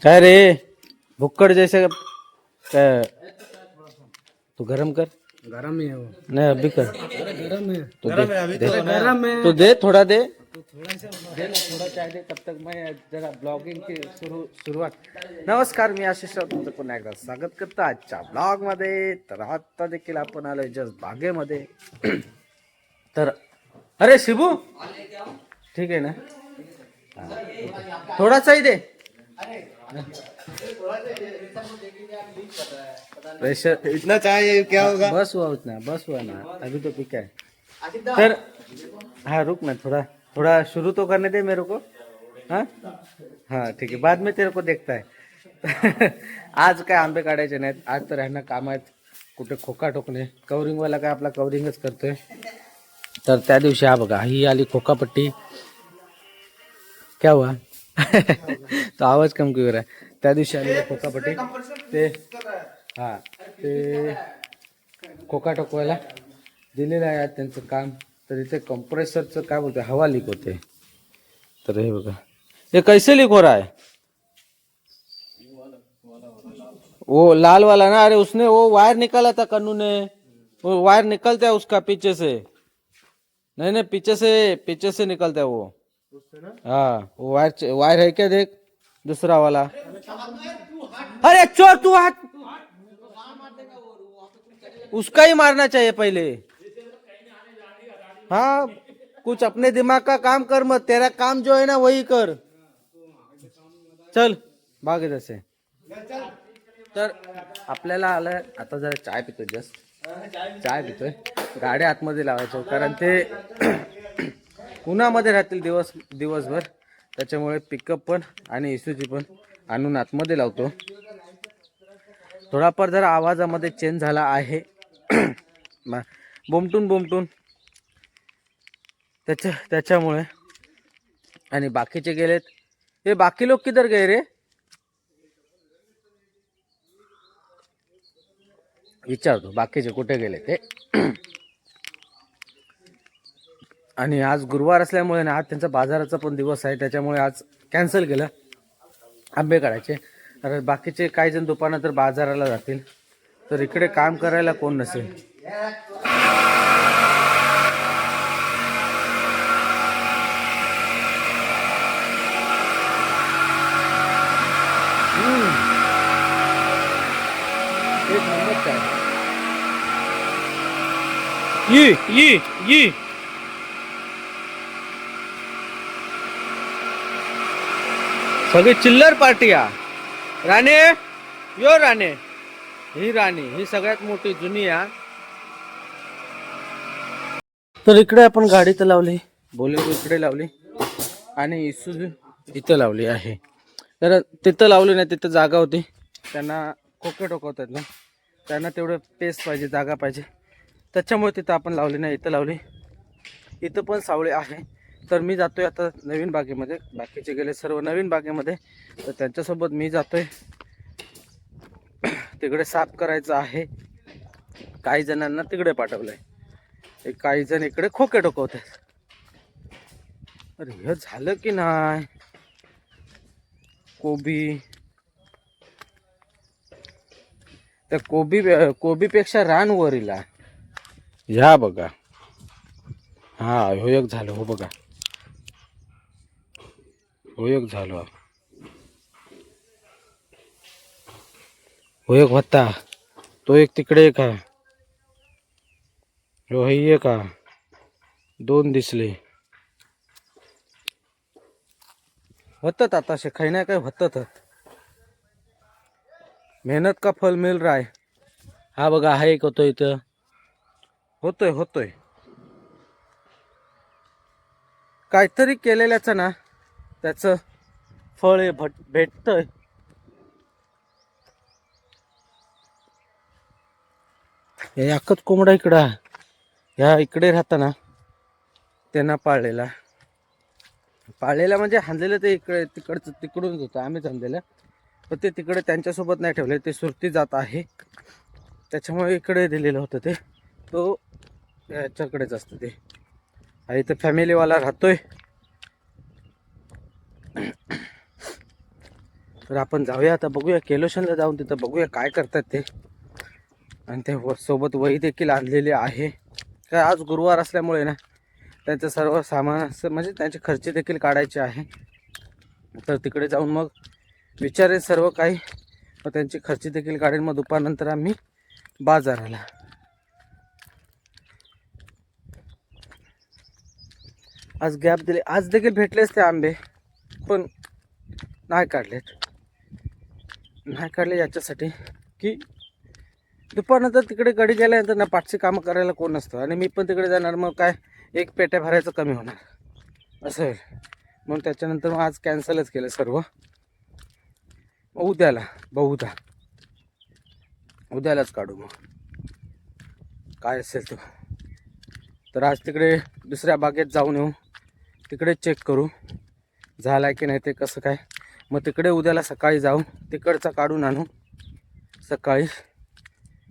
काय रे भुक्कड़ जैसे तू गरम कर। गरम ही है वो। नहीं अभी कर। गरम है। तो गरम है अभी तो गरम है। तो दे थोड़ा दे। थोड़ा सा दे ना थोड़ा चाय दे तब तक मैं जरा ब्लॉगिंग की सुरुवात। नमस्कार मी आशिष राव तुमचं पुन्हा एकदा स्वागत करतो आजच्या ब्लॉग मध्ये। तर आता देखील आपण आलोय जस्ट बागेमध्ये। तर अरे शिबू ठीक आहे ना थोडासा ही दे। प्रेशर इतना चाय क्या होगा? बस हुआ उतना बस हुआ ना अभी तो पिका है। सर हाँ रुक ना थोड़ा थोड़ा शुरू तो करने दे मेरे को। हाँ हाँ ठीक है बाद में तेरे को देखता है। आज काय आंबे काढायचे नाहीत आज तर ह्यांना काम आहेत कुठे खोका टोकणे कवरिंगवाला काय आपला कवरिंगच करतोय। तर त्या दिवशी हा बघा ही आली खोकापट्टी क्या हुआ? तो आवाज कम क्यों हो रहा है? त्या दिवशी आली खोकापट्टी ते हा ते खोका टोकवायला दिलेलं आहे आज त्यांचं काम। तर इथे कंप्रेसरचं काय बोलते हवा लीक होते। तर हे बघा ये कैसे लीक हो रहा है? वो लाल वाला ना अरे उसने वो वायर निकाला था कन्नू ने वो वायर निकलता है उसका पीछे से। नहीं नहीं पीछे से निकलता है वो। हाँ वो वायर वायर है क्या देख दूसरा वाला। अरे चोर तू हाथ उसका ही मारना चाहिए पहले। हाँ कुछ अपने दिमाग का काम कर मत तेरा काम जो है ना वही कर चल भाग इधर से। तर आपल्याला आलं आता जरा चाय पितोय जस्ट चाय पितोय गाड्या आतमध्ये लावायचं कारण ते उन्हामध्ये राहतील दिवसभर त्याच्यामुळे पिकअप पण आणि इसूजी पण आणून आतमध्ये लावतो। थोडाफार जरा आवाजामध्ये चेंज झाला आहे बोमटून त्याच्यामुळे। आणि बाकीचे गेलेत हे बाकी लोक किधर गए रे विचारतो बाकीचे कुठे गेले ते। आणि आज गुरुवार असल्यामुळे ना आज त्यांचा बाजाराचा पण दिवस आहे त्याच्यामुळे आज कॅन्सल केलं आंबे काढायचे। तर बाकीचे काही जण दुपारनंतर बाजाराला जातील तर इकडे काम करायला कोण नसेल। एक नंबर काय ये सगळी चिल्लर पार्टी राणे यो राणे ही राणी ही सगळ्यात मोठी जुनी आहे। तर इकडे आपण गाडी तर लावली बोलेरो इकडे लावली आणि इसूझू इथं लावली आहे। तर तिथं लावली नाही तिथं जागा होती त्यांना खोके टोकवतात ना त्यांना तेवढं पेस पाहिजे जागा पाहिजे त्याच्यामुळे तिथं आपण लावली नाही इथं लावली। इथं पण सावळे आहे तर मी जातोय आता नवीन बागेमध्ये बाकीचे गेले सर्व नवीन बागेमध्ये तर त्यांच्यासोबत मी जातोय तिकडे साफ करायचं आहे। काही जणांना तिकडे पाठवलंय काही जण इकडे खोके टोकवतात। अरे हे झालं की नाही कोबी त्या कोबीपेक्षा रान वरीला ह्या बघा हा हो एक झालं हो बघा हो एक झालं हो एक होता तो एक तिकडे का हो हे का दोन दिसले होतात आता काही ना काही होतात मेहनत का फल मिल रहा है। हा बघा हा एक होतो इथं होतोय काहीतरी केलेल्याचं ना त्याचं फळ हे भेटतंय। याकच कोंबडा इकडं ह्या इकडे राहताना त्यांना पाळलेला म्हणजे हाणलेलं ते इकडे तिकडूनच होतं आम्हीच हाणलेलं पण ते तिकडे त्यांच्यासोबत नाही ठेवले ते सुरती जात आहे त्याच्यामुळे इकडे दिलेलं होतं ते तो याच्याकडेच असतं ते इथं फॅमिलीवाला राहतोय तर आपण जाऊया आता, बघूया केलोशनला जाऊन तिथं बघूया काय करतात ते. आणि ते सोबत वही देखील आणलेली आहे. काय आज गुरुवार असल्यामुळे ना त्यांचं सर्व सामान म्हणजे त्यांचे खर्च देखील काढायचे आहे. तर तिकडे जाऊन मग विचारेन सर्व काही, व त्यांची खर्च देखील काढेन. मग दुपारनंतर आम्ही बाजाराला. आज गॅप दिले, आज देखील भेटलेच ते आंबे, पण नाही काढले याच्यासाठी की दुपारनंतर तिकडे गडी गेल्यानंतर ना पाठची कामं करायला कोण नसतं. आणि मी पण तिकडे जाणार, मग काय एक पेट्या भरायचं कमी होणार असं होईल. म्हणून त्याच्यानंतर मग आज कॅन्सलच केलं सर्व. उद्याला उद्यालाच काढू मग काय असेल तो. तर आज तिकडे दुसऱ्या बागेत जाऊन येऊ, तिकडे चेक करू झाला की नाही ते कसं काय. मग तिकडे उद्याला सकाळी जाऊ, तिकडचा काढून आणू सकाळी.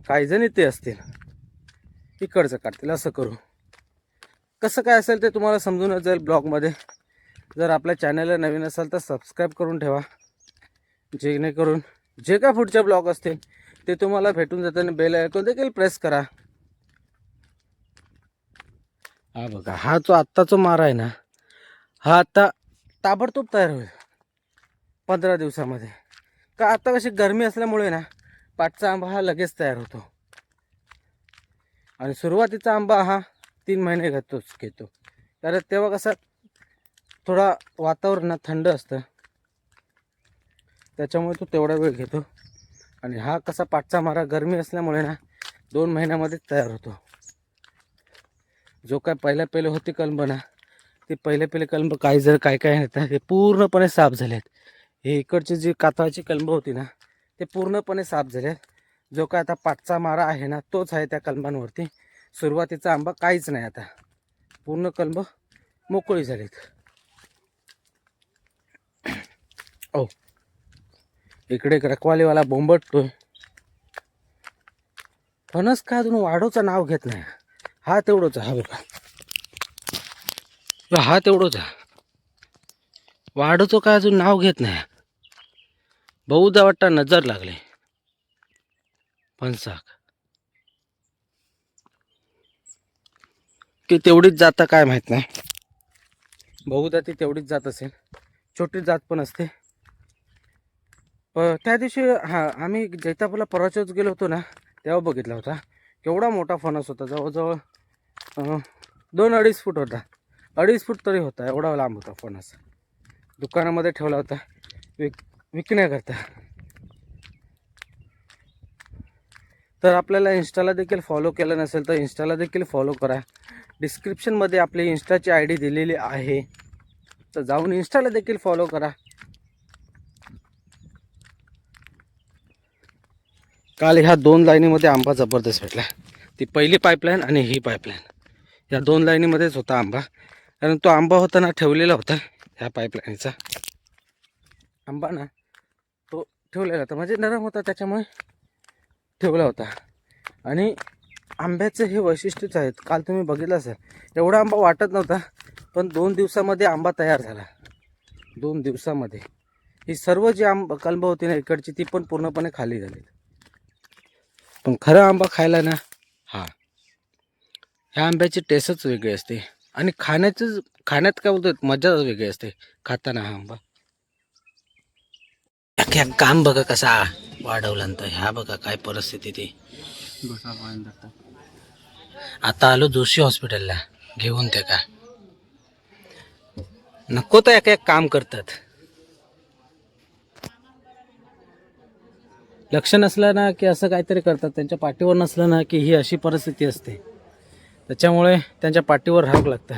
काही जण इथे असतील इकडचं काढतील, असं करू. कसं काय असेल ते तुम्हाला समजूनच जाईल ब्लॉगमध्ये. जर आपल्या चॅनलला नवीन असाल तर सबस्क्राईब करून ठेवा, जेणेकरून जे काय पुढचे ब्लॉग असतील ते तुम्हाला भेटून जाताना बेल आयकॉन देखील प्रेस करा. हा बघा, हा जो आत्ताचा मारा आहे ना, हा आता ताबडतोब तयार होईल 15 दिवसामध्ये. का आता कशी गरमी असल्यामुळे ना पाटचा आंबा हा लगेच तयार होतो. आणि सुरुवातीचा आंबा हा 3 महिने घेतो. कारण तेव्हा कसं थोडा वातावरण थंड असतं, त्याच्यामुळे तो तेवढा वेळ घेतो. आणि हा कसा पाटचा मारा गरमी असल्यामुळे ना 2 महिन्यामध्येच तयार होतो. जो काय पहिले होती कलम ना, ते पहिले कलम काय येतात हे पूर्णपणे साफ झालेत. हे इकडची जी कातळाची कलम होती ना ते पूर्णपणे साफ झाले. जो काय आता पाटचा मारा आहे ना तोच आहे त्या कलमांवरती. सुरुवातीचा आंबा काहीच नाही, आता पूर्ण कलम मोकळी झालीत. ओ इकडे एक रखवालीवाला बोंबटतोय. फणस काय अजून वाढोचं नाव घेत नाही. हा तेवढंच, हा बघा हा तेवढंच, वाढोचं काय अजून नाव घेत नाही. बहुधा वाटतं नजर लागले फणसाक की तेवढीच जाता काय माहित नाही. बहुधा ती तेवढीच जात असेल, छोटी जात पण असते. त्या दिवशी आम्ही जैतापूरला परवाच्याच गेलो होतो ना, तेव्हा बघितला होता. केवढा मोठा फणस होता, जवळजवळ 2-2.5 फूट होता. 2.5 फूट तरी होता, एवढा लांब होता फणस. दुकानामध्ये ठेवला होता विकण्याकरता. तर आपल्याला इंस्टाला देखील फॉलो केलं नसेल तर इंस्टाला देखील फॉलो करा. डिस्क्रिप्शनमध्ये आपली इंस्टाची ID दिलेली आहे, तर जाऊन इंस्टाला देखील फॉलो करा. काल ह्या 2 लाईनीमध्ये आंबा जबरदस्त भेटला. ती पहिली पाईपलाईन आणि ही पाईपलाईन, या 2 लाईनीमध्येच होता आंबा. कारण तो आंबा होता ना ठेवलेला होता, ह्या पाईपलाईनचा आंबा ना तो ठेवलेला होता, म्हणजे नरम होता त्याच्यामुळे ठेवला होता. आणि आंब्याचे हे वैशिष्ट्यच आहेत. काल तुम्ही बघितलं असेल, एवढा आंबा वाटत नव्हता, पण 2 दिवसामध्ये आंबा तयार झाला. 2 दिवसामध्ये ही सर्व जी कलम होती ना इकडची ती पण पूर्णपणे खाली झाली. पण खरा आंबा खायला ना, ह्या आंब्याची टेस्टच वेगळी असते. आणि खाण्यात काय बोलतात मजा वेगळी असते खाताना हा आंबा. काम बघा कसा वाढवला, तर ह्या बघा काय परिस्थिती ती. आता आलो जोशी हॉस्पिटलला घेऊन, ते का नको तर एक काम करतात. लक्ष नसलं ना की असं काहीतरी करतात. त्यांच्या पाठीवर नसलं ना की ही अशी परिस्थिती असते. त्याच्यामुळे त्यांच्या पाठीवर राहावं लागतं.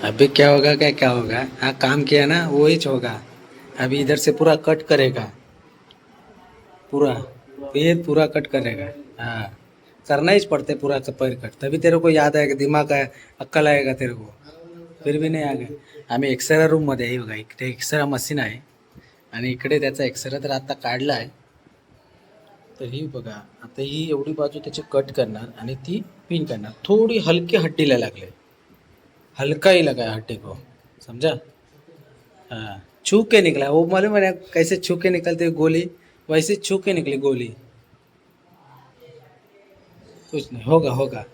अभी क्या होगा, हाँ काम किया ना वही होगा. अभी इधर से पूरा कट करेगा, पूरा कट करेगा. हाँ करना ही पड़ता है पूरा पैर कट, तभी तेरे को याद आएगा, दिमाग है अक्कल आएगा तेरे को. फिर भी नाही आ गए. आम्ही एक्सरा रूममध्ये आहे बघा, इकडे एक्सरा मशीन आहे आणि इकडे त्याचा एक्सरा तर आता काढला आहे. तर ही बघा, आता ही एवढी बाजू त्याची कट करणार आणि ती पिन करणार. थोडी हलकी हड्डीला लागले, हलका ही लगा हड्डी को, समझा. हाँ छू के निकला, वो मालूम है ना कैसे छू के निकलती है गोली, वैसे छू के निकली गोली। कुछ नहीं होगा, होगा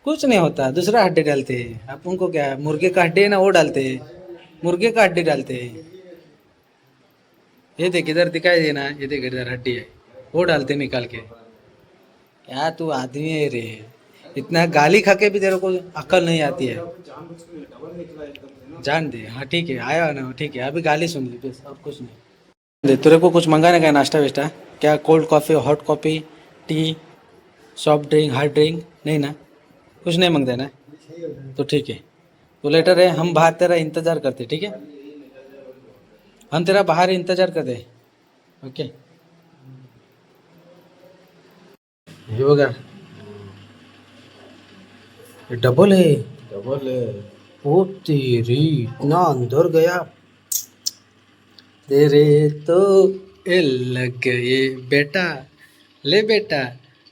कुछ नहीं होता, दूसरा हड्डी डालते हैं। आप उनको क्या है, मुर्गे का हड्डी है ना वो डालते हैं, मुर्गे का हड्डी डालते हैं। ये देख इधर दिखाई देना, ये देख इधर हड्डी है, वो डालते निकाल के। क्या तू आदमी है रे, इतना गाली खा के भी तेरे को अकल नहीं आती है। जान दे, हाँ ठीक है, आया ना ठीक है, अभी गाली सुन ली बस, और कुछ नहीं। दे तेरे को कुछ मंगाने का है, नाश्ता वेस्टा क्या, cold coffee, hot coffee, T, soft drink, hard drink, नहीं ना, कुछ नहीं मांगते ना, तो ठीक है। तो लेटर है, हम बाहर तेरा इंतज़ार करते, ठीक है, हम तेरा बाहर इंतज़ार करते, ओके। ये बघा, ये डबल है, डबल है। ओ तेरी, इतना अंदर गया तेरे तो ए लग गए बेटा। ले बेटा,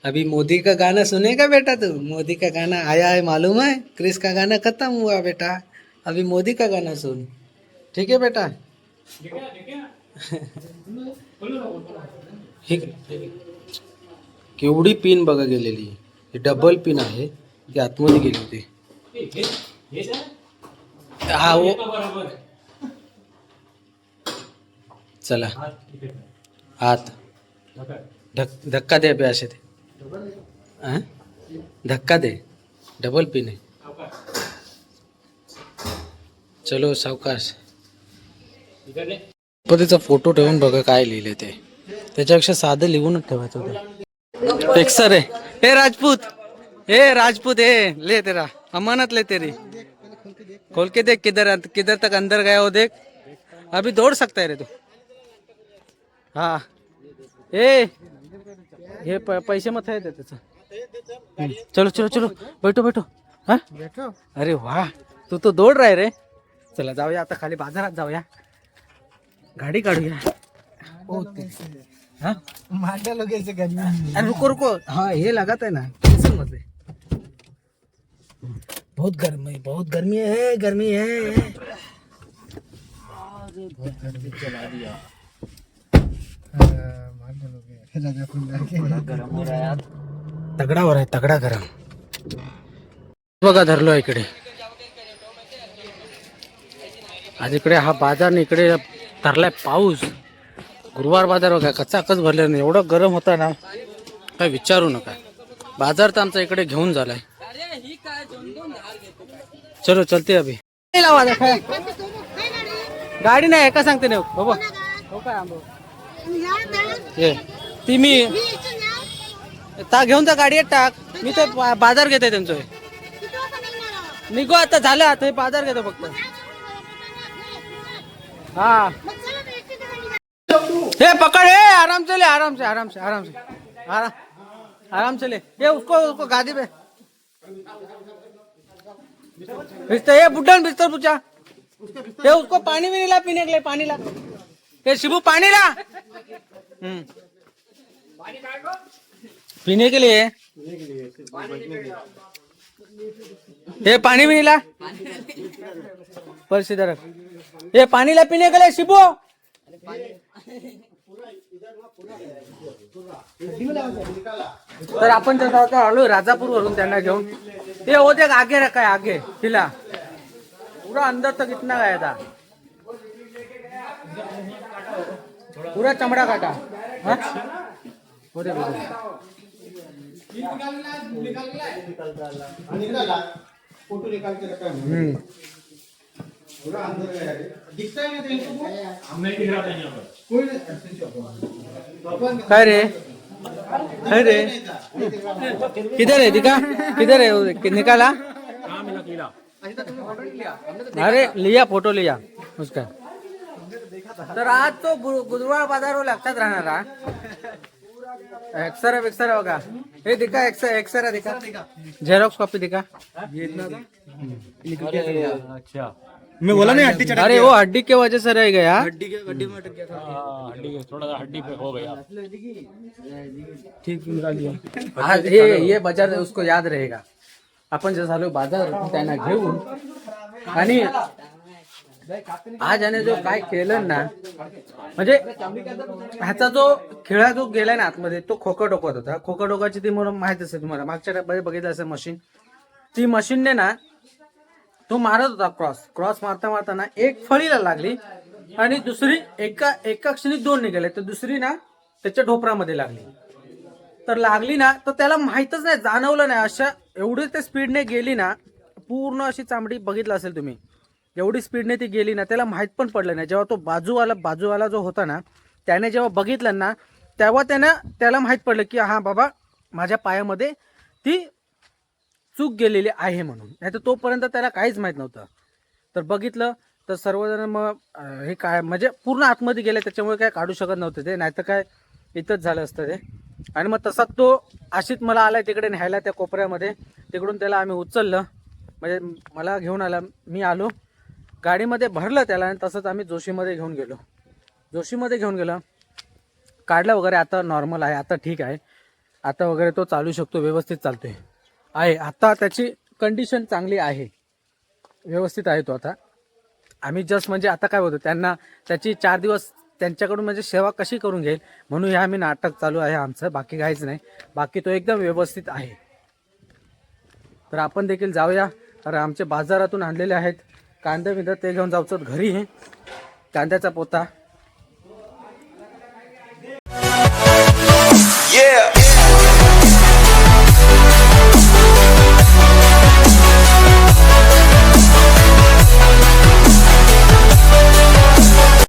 अभी मोदी का गाना सुनेगा बेटा, तू मोदी का गाना आया है मालूम है, क्रिस का गाना खत्म हुआ बेटा, अभी मोदी का गाना सुन, ठीक है बेटा। ठीक आहे. केवढी पिन बघा गेलेली, ही डबल पिन आहे, ती आतमध्ये गेली होती. हा वो चला हात धक्का दे अभि असे ते हा? धक्का दे, डबल पिन आहे. चलो सावकाश. गणपतीचा फोटो ठेवून बघा काय लिहिले ते, त्याच्यापेक्षा साधं लिहूनच ठेवायचं होतं. फिक्सर है, ए राजपूत, ए राजपूत, ए ले तेरा अमानत ले तेरी, खोल के देख किधर किधर तक अंदर गया हो देख, अभी दौड़ सकता है रे तू. हाँ ए हे पैसे मत आहे त्याचं. चलो चलो चलो बैठो बैठो. हा बैठो. अरे वाह, तू तो दौड़ रहा है रे. चला जाऊया आता खाली बाजारात जाऊया, गाडी काढूया. हाँ मांडा लोग ऐसे गर्मी अरे रुको रुको, हाँ ये लगाता है ना, टेंशन मत ले. बहुत गर्मी, बहुत गर्मी है, गर्मी है. चला दिया। मांडा लोग राजा गरम हो रहा है यार, तगडा हो रहा है, तगडा गरम. बघा धरलो इकडे, आज इकडे हा बाजार, इकडे धरलाय पाऊस. गुरुवार बाजार बघा कच्चा कच भरले नाही, एवढं गरम होता ना काय विचारू नका. बाजार तर आमचा इकडे घेऊन झालाय. चलो चलते अभी. गाडी नाही का सांगते नाही बाबा, हो काय आंबो ये ती मी ता घेऊन जा, गाडीत टाक, मी तर बाजार घेते त्यांचं. निघो आता, झालं आता, हे बाजार घेतो फक्त. हा हे पकड़, हे आराम से ले, आराम से आराम से आराम से, आराम से ले. ये उसको उसको गादी पे बिस्तर, ये बुड्ढन बिस्तर पूछा, ये उसको पानी भी नहीं ला पीने के लिए, पानी ला. ये शिबू पानी ला. पीने के लिए, ये पानी भी नहीं ला, पर सीधा रख. ये पानी ला पीने के लिए शिबू. तर आपण जसं आता आलो राजापूर वरून त्यांना घेऊन, ते होते आगे रखा है, आगे तिला पूरा अंदर तक इतना गया था, पूरा चमड़ा काटा. हाँ? काय रे, काय रे, किधर है दिखा, किधर है, निकाला. अरे लिया, फोटो लिया उसका. तर आज तो गुरुवार बाजार लागतात राहणार हा. एक्सरा विक्सरा होगा, हे दिखा, एक्सरा दिखा, झेरॉक्स कॉपी दिखा. अच्छा मैं बोला नहीं हड्डी चढ़ा. अरे वो हड्डी के वजह से रह गया, हड्डी में अटक गया था. हड्डी थोड़ा सा हड्डी पे हो गया, ठीक निकाल लिया. आज ये बाजार उसको याद रहेगा. आपण जे झालो बाजार त्यांना घेऊन आणि आज याने जो काय केलं ना, म्हणजे ह्याचा जो खेळा जो गेलाय ना आतमध्ये, तो खोका डोकत होता. खोका डोकाची ती मला माहित असेल तुम्हाला, मागच्या डब्यात बघितलं असेल मशीन. ती मशीनने ना तो मारत होता क्रॉस मारता मारताना एक फळीला लागली आणि दुसरी एका क्षणी 2 निघाले, तर दुसरी ना त्याच्या ढोपरामध्ये लागली. तर लागली ना तर त्याला माहीतच नाही, जाणवलं नाही. अशा एवढी ते स्पीडने गेली ना, पूर्ण अशी चामडी बघितलं असेल तुम्ही, एवढी स्पीडने ती गेली ना, त्याला माहीत पण पडलं नाही. जेव्हा तो बाजूवाला जो होता ना, त्याने जेव्हा बघितलं ना, तेव्हा त्याला माहीत पडलं की हा बाबा माझ्या पायामध्ये ती चूक गेलेली आहे म्हणून. नाही तर तोपर्यंत त्याला काहीच माहीत नव्हतं. तर बघितलं तर सर्वजण मग हे काय म्हणजे पूर्ण आतमध्ये गेले, त्याच्यामुळे काय काढू शकत नव्हते ते, नाहीतर काय इथंच झालं असतं ते. आणि मग तसा तो आशित मला आलाय तिकडे न्यायला त्या कोपऱ्यामध्ये, तिकडून त्याला आम्ही उचललं, म्हणजे मला घेऊन आला, मी आलो गाडीमध्ये भरलं त्याला आणि तसंच आम्ही जोशीमध्ये घेऊन गेलो. काढलं वगैरे, आता नॉर्मल आहे, आता ठीक आहे, आता वगैरे तो चालू शकतो, व्यवस्थित चालतोय आहे. आता त्याची कंडिशन चांगली आहे, व्यवस्थित आहे तो आता. आम्ही जस्ट म्हणजे आता काय होतं, त्यांना त्याची 4 दिवस त्यांच्याकडून म्हणजे सेवा कशी करून घेईल म्हणून हे आम्ही नाटक चालू आहे आमचं, बाकी काहीच नाही. बाकी तो एकदम व्यवस्थित आहे. तर आपण देखील जाऊया, तर आमचे बाजारातून आणलेले आहेत कांदे ते घेऊन जाऊचं घरी. कांद्याचा पोता